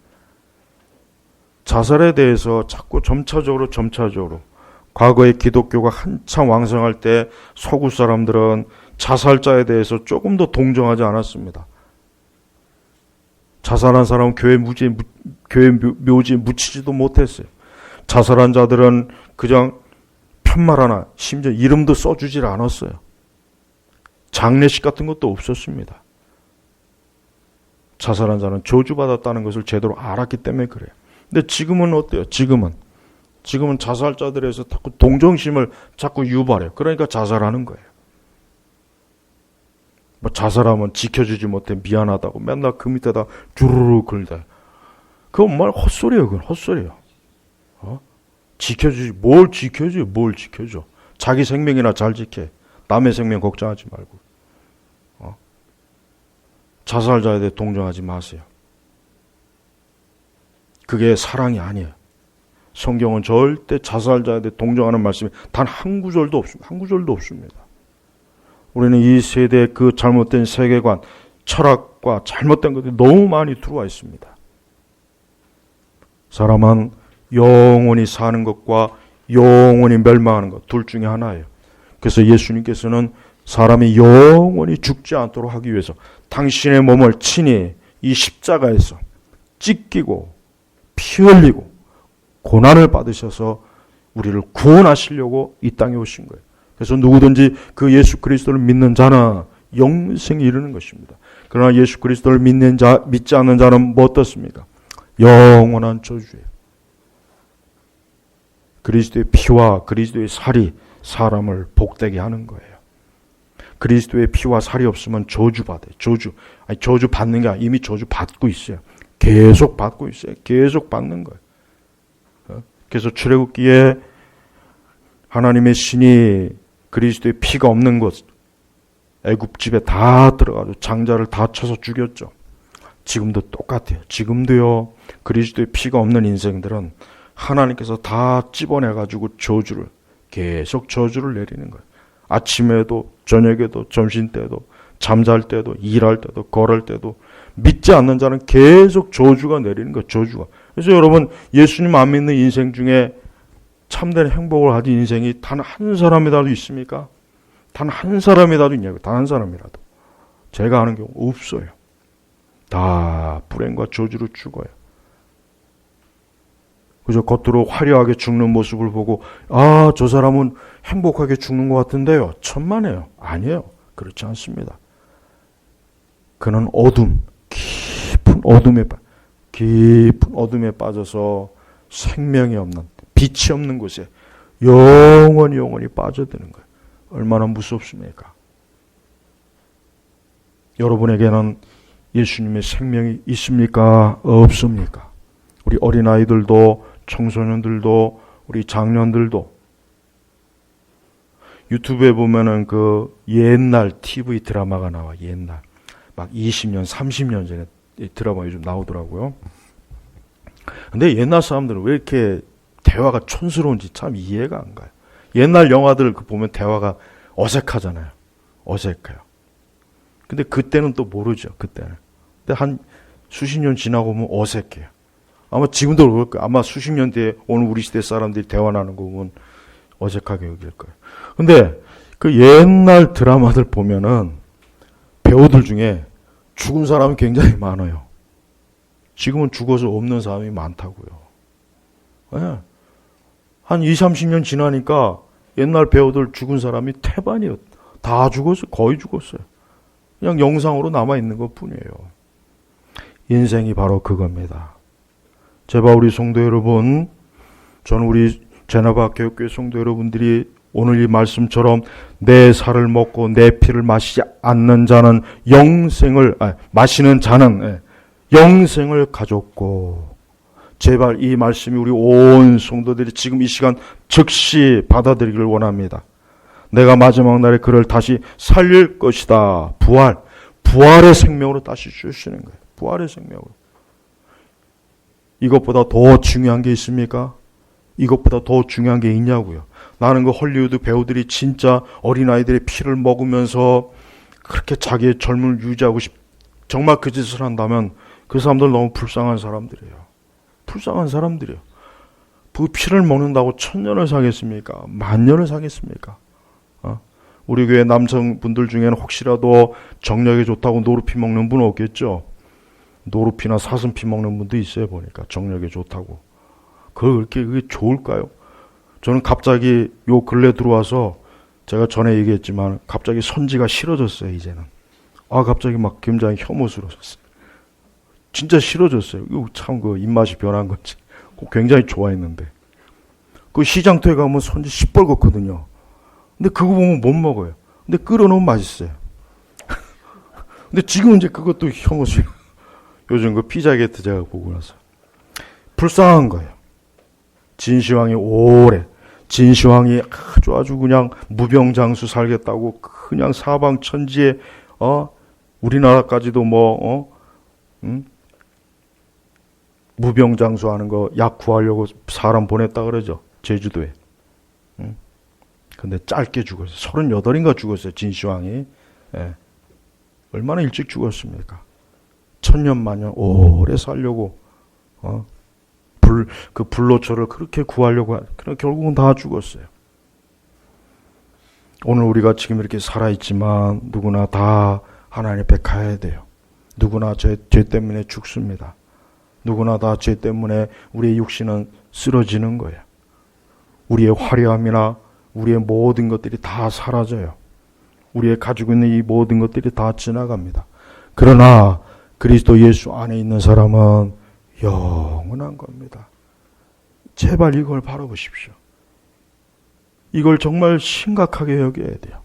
자살에 대해서 자꾸 점차적으로 과거에 기독교가 한참 왕성할 때 서구 사람들은 자살자에 대해서 조금 더 동정하지 않았습니다. 자살한 사람은 교회 묘지에 묻히지도 못했어요. 자살한 자들은 그냥 편말 하나, 심지어 이름도 써주질 않았어요. 장례식 같은 것도 없었습니다. 자살한 자는 저주받았다는 것을 제대로 알았기 때문에 그래요. 근데 지금은 어때요? 지금은 자살자들에서 자꾸 동정심을 자꾸 유발해요. 그러니까 자살하는 거예요. 뭐 자살하면 지켜주지 못해 미안하다고 맨날 그 밑에다 주르르 걸다. 그건 말 헛소리예요. 그건 헛소리예요. 지켜주지 뭘 지켜줘? 자기 생명이나 잘 지켜. 남의 생명 걱정하지 말고. 자살자에 대해 동정하지 마세요. 그게 사랑이 아니에요. 성경은 절대 자살자에 대해 동정하는 말씀이 단 한 구절도 없습니다. 한 구절도 없습니다. 우리는 이 세대의 그 잘못된 세계관, 철학과 잘못된 것들이 너무 많이 들어와 있습니다. 사람은 영원히 사는 것과 영원히 멸망하는 것, 둘 중에 하나예요. 그래서 예수님께서는 사람이 영원히 죽지 않도록 하기 위해서 당신의 몸을 친히 이 십자가에서 찢기고 피 흘리고 고난을 받으셔서 우리를 구원하시려고 이 땅에 오신 거예요. 그래서 누구든지 그 예수 그리스도를 믿는 자는 영생에 이르는 것입니다. 그러나 예수 그리스도를 믿지 않는 자는 뭐 어떻습니까? 영원한 저주예요. 그리스도의 피와 그리스도의 살이 사람을 복되게 하는 거예요. 그리스도의 피와 살이 없으면 저주받아요. 저주 받는 게 아니라 이미 저주 받고 있어요. 계속 받고 있어요. 계속 받는 거예요. 그래서 출애굽기에 하나님의 신이 그리스도의 피가 없는 곳, 애굽집에 다 들어가서 장자를 다 쳐서 죽였죠. 지금도 똑같아요. 지금도요. 그리스도의 피가 없는 인생들은 하나님께서 다 찝어내가지고 계속 저주를 내리는 거예요. 아침에도 저녁에도 점심때도 잠잘 때도 일할 때도 걸을 때도 믿지 않는 자는 계속 저주가 내리는 거예요. 저주가. 그래서 여러분 예수님 안 믿는 인생 중에 참된 행복을 가진 인생이 단 한 사람이라도 있습니까? 단 한 사람이라도 있냐고요. 단 한 사람이라도. 제가 아는 경우 없어요. 다 불행과 저주로 죽어요. 그저 겉으로 화려하게 죽는 모습을 보고 아, 저 사람은 행복하게 죽는 것 같은데요. 천만에요. 아니에요. 그렇지 않습니다. 그는 깊은 어둠에 빠져서 생명이 없는, 빛이 없는 곳에 영원히 빠져드는 거예요. 얼마나 무섭습니까? 여러분에게는 예수님의 생명이 있습니까? 없습니까? 우리 어린아이들도 청소년들도 우리 장년들도 유튜브에 보면은 그 옛날 TV 드라마가 나와. 옛날 막 20년 30년 전에 드라마 요즘 나오더라고요. 근데 옛날 사람들은 왜 이렇게 대화가 촌스러운지 참 이해가 안 가요. 옛날 영화들 보면 대화가 어색하잖아요. 어색해요. 근데 그때는 또 모르죠. 그때는. 근데 한 수십 년 지나고 보면 어색해요. 아마 지금도 그럴 거예요. 아마 수십 년 뒤에 오늘 우리 시대 사람들이 대화하는 거 보면 어색하게 여길 거예요. 근데 그 옛날 드라마들 보면은 배우들 중에 죽은 사람이 굉장히 많아요. 지금은 죽어서 없는 사람이 많다고요. 네. 한 20, 30년 지나니까 옛날 배우들 죽은 사람이 태반이에요. 다 죽었어요. 거의 죽었어요. 그냥 영상으로 남아있는 것 뿐이에요. 인생이 바로 그겁니다. 제발 우리 성도 여러분, 저는 우리 제나바 교육교회 성도 여러분들이 오늘 이 말씀처럼 내 살을 먹고 내 피를 마시지 않는 자는 마시는 자는 영생을 가졌고, 제발 이 말씀이 우리 온 성도들이 지금 이 시간 즉시 받아들이기를 원합니다. 내가 마지막 날에 그를 다시 살릴 것이다. 부활의 생명으로 다시 주시는 거예요. 부활의 생명으로. 이것보다 더 중요한 게 있습니까? 이것보다 더 중요한 게 있냐고요. 나는 그 헐리우드 배우들이 진짜 어린아이들의 피를 먹으면서 그렇게 자기의 젊음을 유지하고 정말 그 짓을 한다면 그 사람들 너무 불쌍한 사람들이에요. 불쌍한 사람들이에요. 그 피를 먹는다고 1000년을 사겠습니까? 10,000년을 사겠습니까? 우리 교회 남성분들 중에는 혹시라도 정력에 좋다고 노루피 먹는 분 없겠죠? 노루피나 사슴피 먹는 분도 있어요. 보니까 정력에 좋다고. 그게 좋을까요? 저는 갑자기 요 근래 들어와서 제가 전에 얘기했지만 갑자기 선지가 싫어졌어요. 이제는. 갑자기 막 굉장히 혐오스러워졌어요. 진짜 싫어졌어요. 이거 참 그 입맛이 변한 건지. 굉장히 좋아했는데. 그 시장터에 가면 선지 시뻘겋거든요. 근데 그거 보면 못 먹어요. 근데 끓여놓으면 맛있어요. 근데 지금 이제 그것도 혐오스러워. 요즘 그 피자게트 제가 보고 나서. 불쌍한 거예요. 진시황이 진시황이 아주 그냥 무병장수 살겠다고 그냥 사방 천지에 우리나라까지도 무병장수 하는 거 약 구하려고 사람 보냈다 그러죠. 제주도에. 근데 짧게 죽었어요. 38인가 죽었어요. 진시황이. 예. 얼마나 일찍 죽었습니까? 1000년 만년 오래 살려고 그 불로초를 그렇게 구하려고 결국은 다 죽었어요. 오늘 우리가 지금 이렇게 살아있지만 누구나 다 하나님 앞에 가야 돼요. 누구나 죄 때문에 죽습니다. 누구나 다 죄 때문에 우리의 육신은 쓰러지는 거예요. 우리의 화려함이나 우리의 모든 것들이 다 사라져요. 우리의 가지고 있는 이 모든 것들이 다 지나갑니다. 그러나 그리스도 예수 안에 있는 사람은 영원한 겁니다. 제발 이걸 바라보십시오. 이걸 정말 심각하게 여겨야 돼요.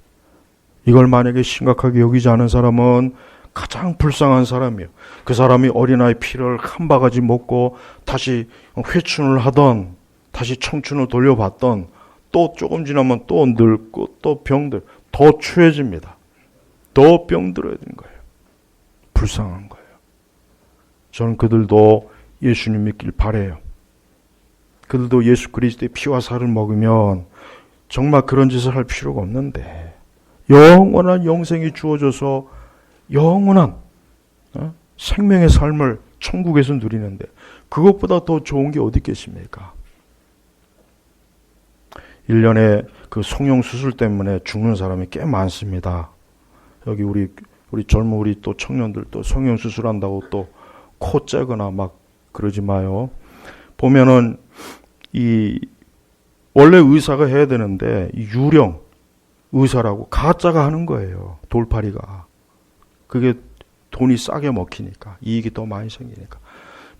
이걸 만약에 심각하게 여기지 않은 사람은 가장 불쌍한 사람이에요. 그 사람이 어린아이 피를 한 바가지 먹고 다시 회춘을 하던, 다시 청춘을 돌려봤던, 또 조금 지나면 또 늙고 또 병들, 더 추해집니다. 더 병들어야 되는 거예요. 불쌍한 거예요. 저는 그들도 예수님 믿길 바라요. 그들도 예수 그리스도의 피와 살을 먹으면 정말 그런 짓을 할 필요가 없는데 영원한 영생이 주어져서 영원한 생명의 삶을 천국에서 누리는데 그것보다 더 좋은 게 어디 있겠습니까? 1년에 그 성형수술 때문에 죽는 사람이 꽤 많습니다. 여기 우리 젊은 우리 또 청년들 또 성형수술한다고 또 코 째거나 막 그러지 마요. 보면은 원래 의사가 해야 되는데 유령 의사라고 가짜가 하는 거예요. 돌팔이가. 그게 돈이 싸게 먹히니까 이익이 더 많이 생기니까.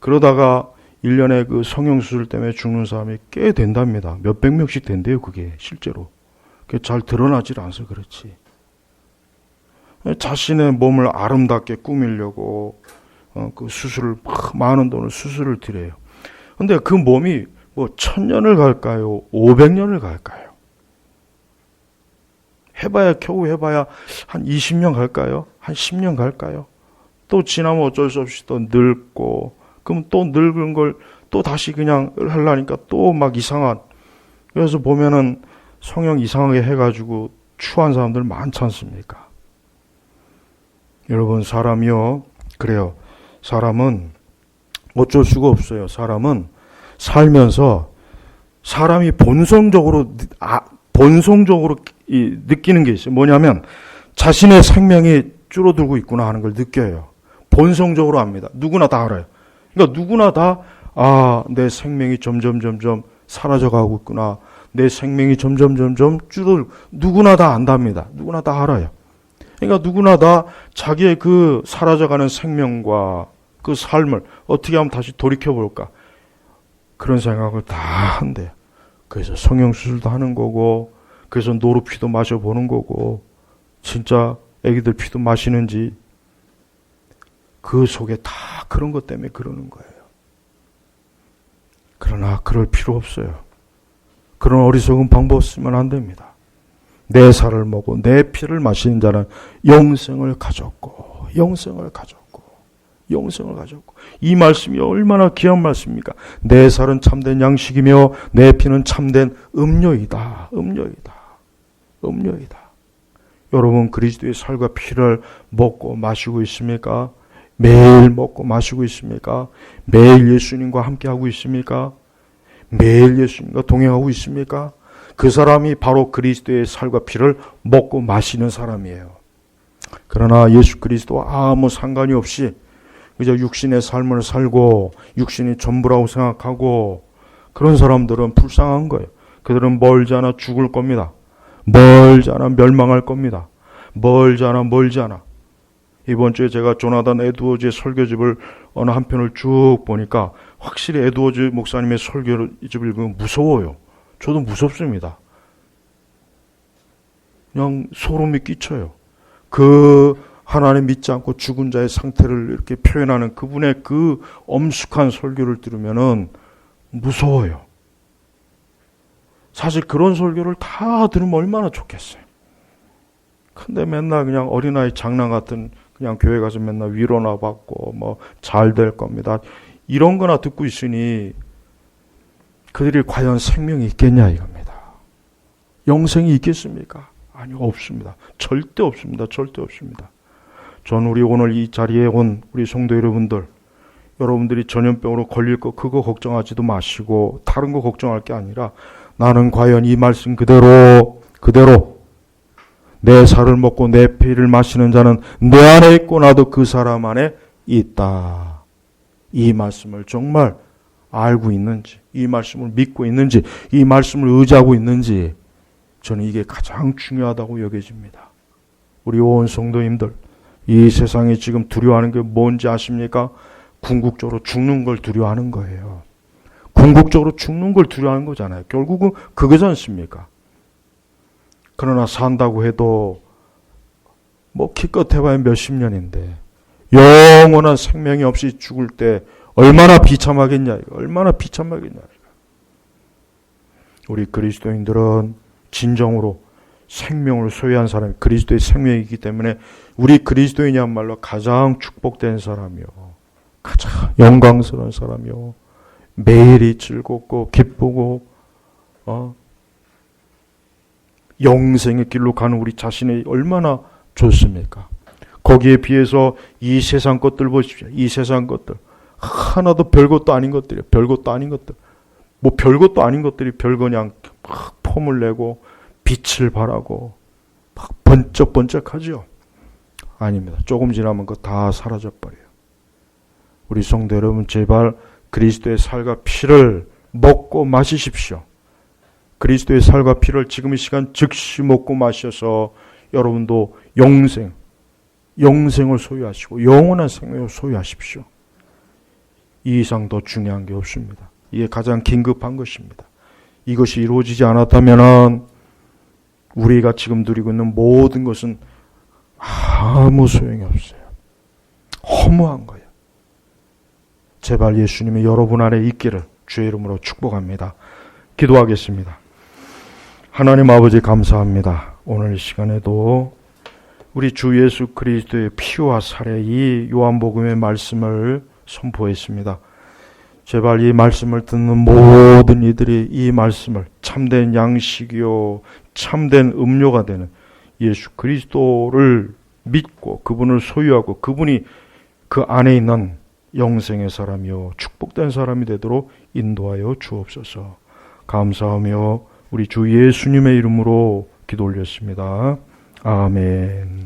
그러다가 1년에 그 성형수술 때문에 죽는 사람이 꽤 된답니다. 몇백 명씩 된대요. 그게 실제로. 그게 잘 드러나질 않아서 그렇지. 자신의 몸을 아름답게 꾸미려고 그 수술을 많은 돈을 수술을 들여요. 근데 그 몸이 뭐 1000년을 갈까요? 500년을 갈까요? 겨우 해봐야 한 20년 갈까요? 한 10년 갈까요? 또 지나면 어쩔 수 없이 또 늙고, 그럼 또 늙은 걸 또 다시 그냥 하려니까 또 막 이상한. 그래서 보면은 성형 이상하게 해가지고 추한 사람들 많지 않습니까? 여러분, 사람이요. 그래요. 사람은 어쩔 수가 없어요. 사람은 살면서 사람이 본성적으로 느끼는 게 있어요. 뭐냐면 자신의 생명이 줄어들고 있구나 하는 걸 느껴요. 본성적으로 압니다. 누구나 다 알아요. 그러니까 누구나 다 내 생명이 점점 사라져가고 있구나. 내 생명이 점점 줄어들고 누구나 다 안답니다. 누구나 다 알아요. 그러니까 누구나 다 자기의 그 사라져가는 생명과 그 삶을 어떻게 하면 다시 돌이켜볼까 그런 생각을 다 한대요. 그래서 성형수술도 하는 거고 그래서 노루피도 마셔보는 거고 진짜 애기들 피도 마시는지 그 속에 다 그런 것 때문에 그러는 거예요. 그러나 그럴 필요 없어요. 그런 어리석은 방법 쓰면 안 됩니다. 내 살을 먹고 내 피를 마시는 자는 영생을 가졌고 이 말씀이 얼마나 귀한 말씀입니까? 내 살은 참된 양식이며 내 피는 참된 음료이다. 여러분 그리스도의 살과 피를 먹고 마시고 있습니까? 매일 먹고 마시고 있습니까? 매일 예수님과 함께하고 있습니까? 매일 예수님과 동행하고 있습니까? 그 사람이 바로 그리스도의 살과 피를 먹고 마시는 사람이에요. 그러나 예수 그리스도와 아무 상관이 없이 그저 육신의 삶을 살고 육신이 전부라고 생각하고 그런 사람들은 불쌍한 거예요. 그들은 멀지 않아 죽을 겁니다. 멀지 않아 멸망할 겁니다. 멀지 않아. 이번 주에 제가 조나단 에드워즈의 설교집을 어느 한편을 쭉 보니까 확실히 에드워즈 목사님의 설교집을 읽으면 무서워요. 저도 무섭습니다. 그냥 소름이 끼쳐요. 그 하나님 믿지 않고 죽은 자의 상태를 이렇게 표현하는 그분의 그 엄숙한 설교를 들으면은 무서워요. 사실 그런 설교를 다 들으면 얼마나 좋겠어요. 근데 맨날 그냥 어린아이 장난 같은 그냥 교회 가서 맨날 위로나 받고 뭐 잘 될 겁니다. 이런 거나 듣고 있으니 그들이 과연 생명이 있겠냐 이겁니다. 영생이 있겠습니까? 아니요, 없습니다. 절대 없습니다. 전 우리 오늘 이 자리에 온 우리 성도 여러분들이 전염병으로 걸릴 거 그거 걱정하지도 마시고 다른 거 걱정할 게 아니라 나는 과연 이 말씀 그대로 내 살을 먹고 내 피를 마시는 자는 내 안에 있고 나도 그 사람 안에 있다. 이 말씀을 정말 알고 있는지, 이 말씀을 믿고 있는지, 이 말씀을 의지하고 있는지 저는 이게 가장 중요하다고 여겨집니다. 우리 온 성도님들, 이 세상이 지금 두려워하는 게 뭔지 아십니까? 궁극적으로 죽는 걸 두려워하는 거예요. 궁극적으로 죽는 걸 두려워하는 거잖아요. 결국은 그거지 않습니까? 그러나 산다고 해도 뭐 기껏 해봐야 몇십 년인데 영원한 생명이 없이 죽을 때 얼마나 비참하겠냐. 우리 그리스도인들은 진정으로 생명을 소유한 사람이 그리스도의 생명이기 때문에 우리 그리스도인이야말로 가장 축복된 사람이요. 가장 영광스러운 사람이요. 매일이 즐겁고 기쁘고 영생의 길로 가는 우리 자신이 얼마나 좋습니까? 거기에 비해서 이 세상 것들 보십시오. 이 세상 것들 하나도 별것도 아닌 것들이에요. 별것도 아닌 것들. 뭐 별것도 아닌 것들이 별거냥 막 폼을 내고 빛을 발하고 막 번쩍번쩍하죠. 아닙니다. 조금 지나면 그거 다 사라져 버려요. 우리 성도 여러분, 제발 그리스도의 살과 피를 먹고 마시십시오. 그리스도의 살과 피를 지금 이 시간 즉시 먹고 마셔서 여러분도 영생을 소유하시고 영원한 생명을 소유하십시오. 이 이상 더 중요한 게 없습니다. 이게 가장 긴급한 것입니다. 이것이 이루어지지 않았다면 우리가 지금 누리고 있는 모든 것은 아무 소용이 없어요. 허무한 거예요. 제발 예수님이 여러분 안에 있기를 주의 이름으로 축복합니다. 기도하겠습니다. 하나님 아버지 감사합니다. 오늘 이 시간에도 우리 주 예수 그리스도의 피와 살의 이 요한복음의 말씀을 선포했습니다. 제발 이 말씀을 듣는 모든 이들이 이 말씀을 참된 양식이요 참된 음료가 되는 예수 그리스도를 믿고 그분을 소유하고 그분이 그 안에 있는 영생의 사람이요 축복된 사람이 되도록 인도하여 주옵소서. 감사하며 우리 주 예수님의 이름으로 기도 올렸습니다. 아멘.